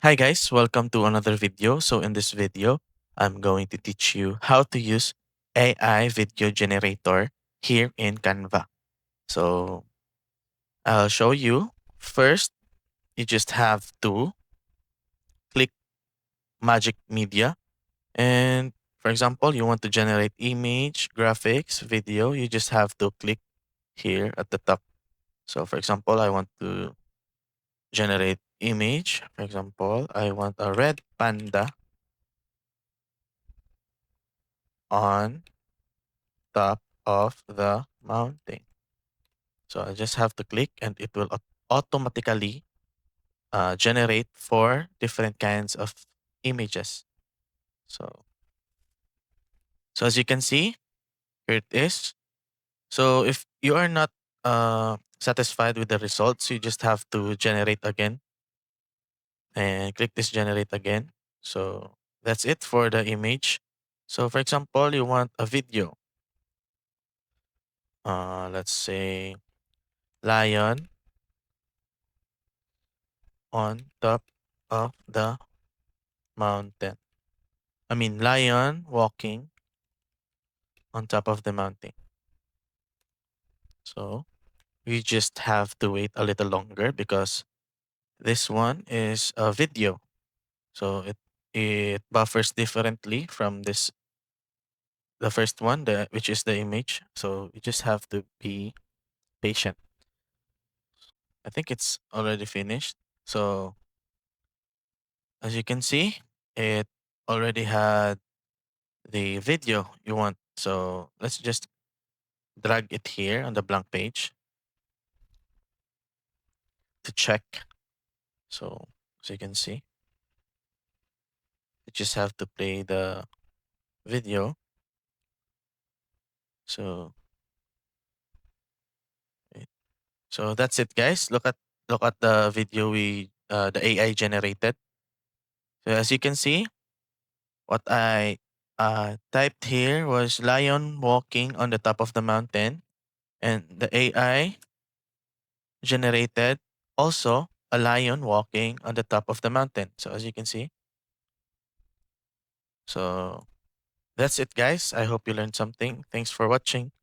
Hi guys, welcome to another video. So in this video, I'm going to teach you how to use AI Video Generator here in Canva. So I'll show you. First, you just have to click Magic Media. And for example, you want to generate image, graphics, video, you just have to click here at the top. So for example, I want to generate image. For example, I want a red panda on top of the mountain. So I just have to click and it will automatically generate four different kinds of images. So, so as you can see, here it is. So if you are not satisfied with the results, you just have to generate again and click this generate again. So that's it for the image. So for example, you want a video. Let's say lion on top of the mountain. I mean, lion walking on top of the mountain. So we just have to wait a little longer because this one is a video. So it buffers differently from the first one, which is the image. So you just have to be patient. I think it's already finished. So as you can see, it already had the video you want. So let's just drag it here on the blank page to check. So as you can see, you just have to play the video. So wait. So that's it, guys. Look at the video the AI generated. So as you can see, what I typed here was lion walking on the top of the mountain, and the AI generated also a lion walking on the top of the mountain. So as you can see, so that's it, guys. I hope you learned something. Thanks for watching.